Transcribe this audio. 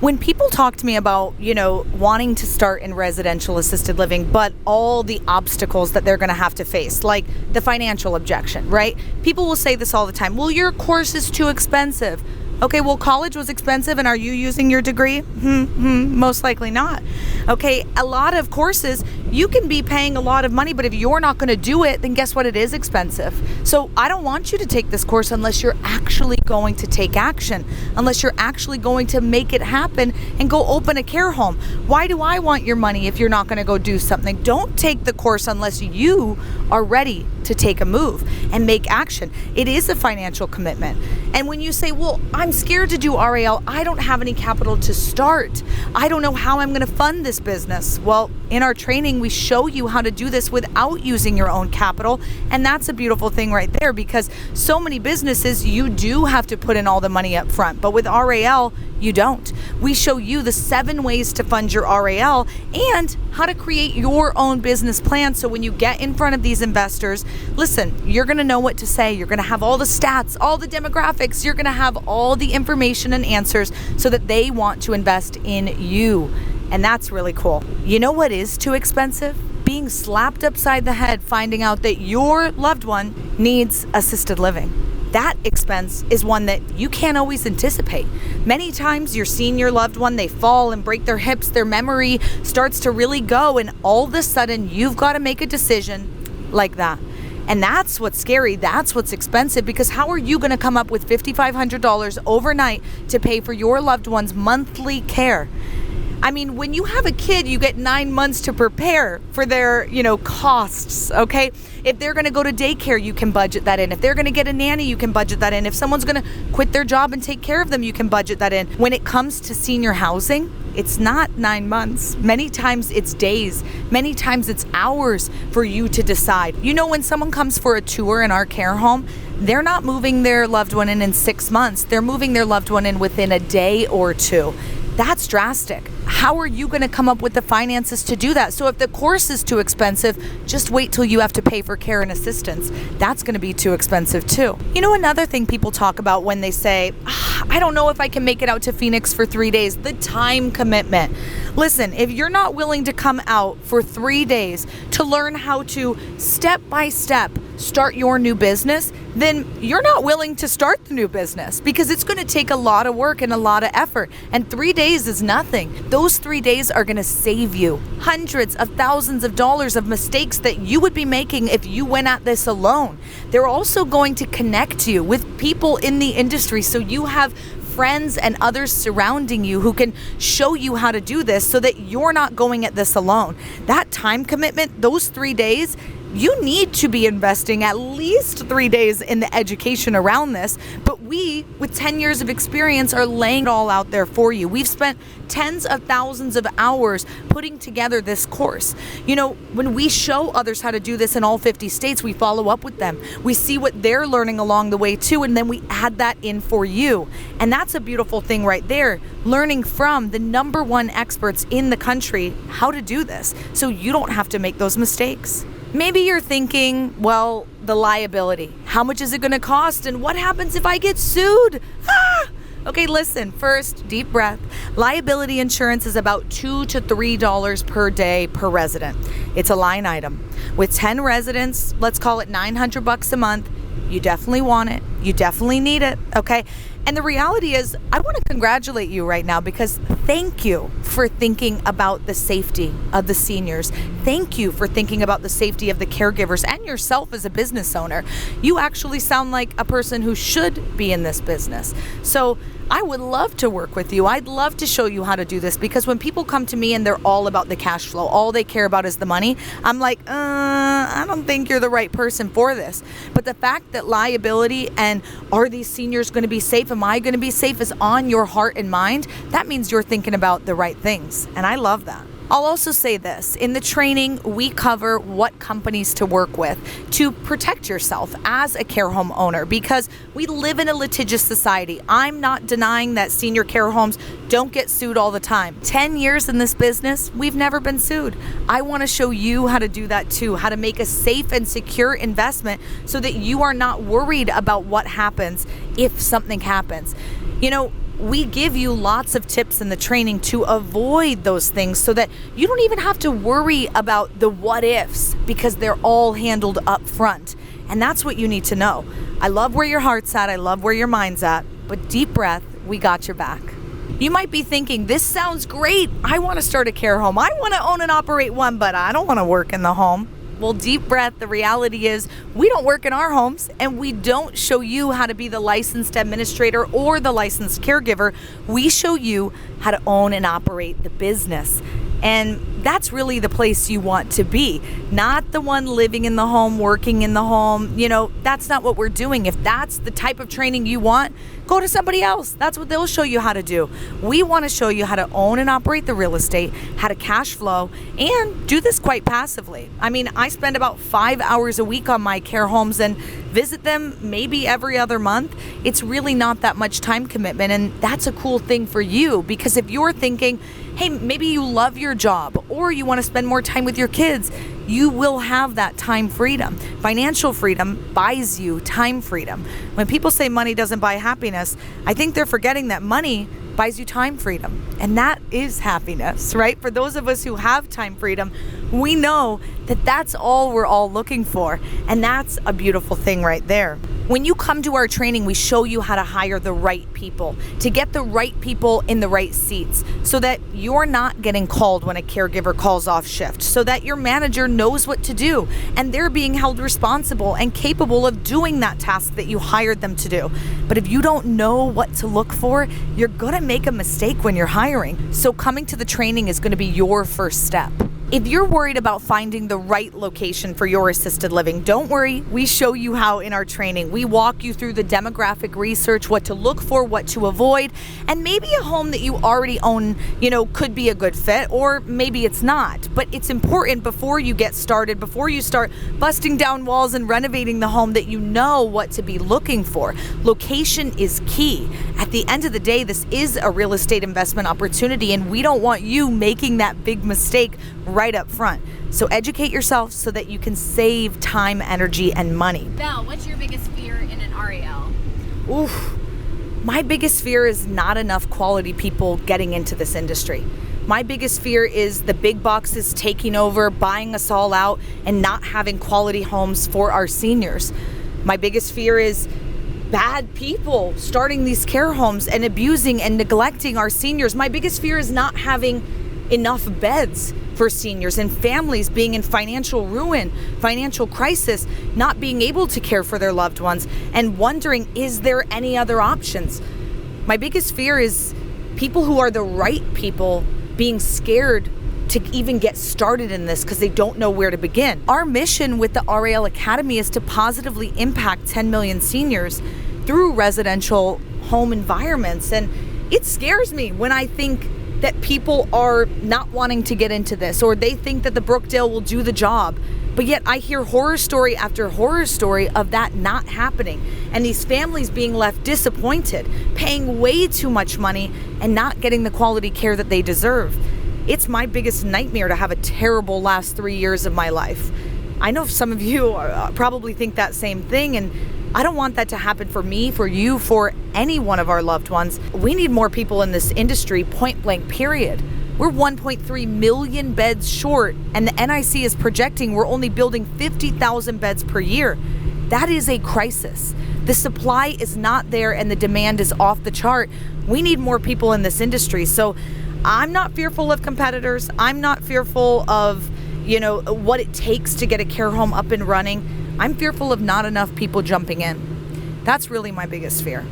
When people talk to me about, wanting to start in residential assisted living, but all the obstacles that they're going to have to face, like the financial objection, right? People will say this all the time. Well, your course is too expensive. Okay, well, college was expensive, and are you using your degree? Most likely not. Okay, a lot of courses, you can be paying a lot of money, but if you're not going to do it, then guess what? It is expensive. So I don't want you to take this course unless you're actually going to take action, unless you're actually going to make it happen and go open a care home. Why do I want your money if you're not going to go do something? Don't take the course unless you are ready to take a move and make action. It is a financial commitment. And when you say, well, I'm scared to do RAL, I don't have any capital to start, I don't know how I'm going to fund this business. Well, in our training, we show you how to do this without using your own capital. And that's a beautiful thing right there, because so many businesses, you do have to put in all the money up front. But with RAL, you don't. We show you the 7 ways to fund your RAL and how to create your own business plan. So when you get in front of these investors, listen, you're going to know what to say. You're going to have all the stats, all the demographics. You're going to have all the information and answers so that they want to invest in you. And that's really cool. You know what is too expensive? Being slapped upside the head, finding out that your loved one needs assisted living. That expense is one that you can't always anticipate. Many times you're seeing your loved one, they fall and break their hips, their memory starts to really go, and all of a sudden you've got to make a decision like that. And that's what's scary. That's what's expensive, because how are you going to come up with $5,500 overnight to pay for your loved one's monthly care? I mean, when you have a kid, you get 9 months to prepare for their, costs, okay? If they're going to go to daycare, you can budget that in. If they're going to get a nanny, you can budget that in. If someone's going to quit their job and take care of them, you can budget that in. When it comes to senior housing, it's not 9 months. Many times it's days. Many times it's hours for you to decide. When someone comes for a tour in our care home, they're not moving their loved one in 6 months. They're moving their loved one in within a day or two. That's drastic. How are you going to come up with the finances to do that? So if the course is too expensive, just wait till you have to pay for care and assistance. That's going to be too expensive too. Another thing people talk about when they say, I don't know if I can make it out to Phoenix for 3 days, the time commitment. Listen, if you're not willing to come out for 3 days to learn how to step by step start your new business, then you're not willing to start the new business, because it's going to take a lot of work and a lot of effort. And 3 days is nothing. Those 3 days are going to save you hundreds of thousands of dollars of mistakes that you would be making if you went at this alone. They're also going to connect you with people in the industry, so you have friends and others surrounding you who can show you how to do this so that you're not going at this alone. That time commitment, those 3 days, you need to be investing at least 3 days in the education around this. But we, with 10 years of experience, are laying it all out there for you. We've spent tens of thousands of hours putting together this course. When we show others how to do this in all 50 states, we follow up with them. We see what they're learning along the way too, and then we add that in for you. And that's a beautiful thing right there, learning from the number 1 experts in the country how to do this, so you don't have to make those mistakes. Maybe you're thinking, well, the liability. How much is it going to cost? And what happens if I get sued? Okay, listen, first, deep breath. Liability insurance is about $2 to $3 per day per resident. It's a line item. With 10 residents, let's call it $900 a month. You definitely want it. You definitely need it, okay? And the reality is, I want to congratulate you right now, because thank you for thinking about the safety of the seniors. Thank you for thinking about the safety of the caregivers and yourself as a business owner. You actually sound like a person who should be in this business. So I would love to work with you. I'd love to show you how to do this, because when people come to me and they're all about the cash flow, all they care about is the money, I'm like, I don't think you're the right person for this. But the fact that liability and are these seniors going to be safe, am I going to be safe, is on your heart and mind, that means you're thinking about the right things. And I love that. I'll also say this, in the training, we cover what companies to work with to protect yourself as a care home owner, because we live in a litigious society. I'm not denying that senior care homes don't get sued all the time. 10 years in this business, we've never been sued. I want to show you how to do that too, how to make a safe and secure investment so that you are not worried about what happens if something happens. we give you lots of tips in the training to avoid those things so that you don't even have to worry about the what ifs, because they're all handled up front. And that's what you need to know. I love where your heart's at. I love where your mind's at. But deep breath, we got your back. You might be thinking, this sounds great. I want to start a care home. I want to own and operate one, but I don't want to work in the home. Well, deep breath, the reality is we don't work in our homes, and we don't show you how to be the licensed administrator or the licensed caregiver. We show you how to own and operate the business. And that's really the place you want to be, not the one living in the home, working in the home. That's not what we're doing. If that's the type of training you want, go to somebody else. That's what they'll show you how to do. We want to show you how to own and operate the real estate, how to cash flow, and do this quite passively. I spend about 5 hours a week on my care homes and visit them maybe every other month. It's really not that much time commitment, and that's a cool thing for you, because if you're thinking, hey, maybe you love your job or you want to spend more time with your kids, you will have that time freedom. Financial freedom buys you time freedom. When people say money doesn't buy happiness, I think they're forgetting that money buys you time freedom. And that is happiness, right? For those of us who have time freedom, we know that that's all we're all looking for. And that's a beautiful thing right there. When you come to our training, we show you how to hire the right people, to get the right people in the right seats, so that you're not getting called when a caregiver calls off shift, so that your manager knows what to do and they're being held responsible and capable of doing that task that you hired them to do. But if you don't know what to look for, you're going to make a mistake when you're hiring. So coming to the training is going to be your first step. If you're worried about finding the right location for your assisted living, don't worry. We show you how in our training. We walk you through the demographic research, what to look for, what to avoid, and maybe a home that you already own, could be a good fit, or maybe it's not. But it's important before you get started, before you start busting down walls and renovating the home, that you know what to be looking for. Location is key. At the end of the day, this is a real estate investment opportunity, and we don't want you making that big mistake right up front. So educate yourself so that you can save time, energy, and money. Val, what's your biggest fear in an REL? My biggest fear is not enough quality people getting into this industry. My biggest fear is the big boxes taking over, buying us all out, and not having quality homes for our seniors. My biggest fear is bad people starting these care homes and abusing and neglecting our seniors. My biggest fear is not having enough beds for seniors, and families being in financial ruin, financial crisis, not being able to care for their loved ones, and wondering, is there any other options? My biggest fear is people who are the right people being scared to even get started in this because they don't know where to begin. Our mission with the REL Academy is to positively impact 10 million seniors through residential home environments. And it scares me when I think that people are not wanting to get into this, or they think that the Brookdale will do the job. But yet I hear horror story after horror story of that not happening, and these families being left disappointed, paying way too much money and not getting the quality care that they deserve. It's my biggest nightmare to have a terrible last 3 years of my life. I know some of you probably think that same thing, and I don't want that to happen for me, for you, for any one of our loved ones. We need more people in this industry, point blank, period. We're 1.3 million beds short, and the NIC is projecting we're only building 50,000 beds per year. That is a crisis. The supply is not there and the demand is off the chart. We need more people in this industry. So I'm not fearful of competitors. I'm not fearful of, what it takes to get a care home up and running. I'm fearful of not enough people jumping in. That's really my biggest fear.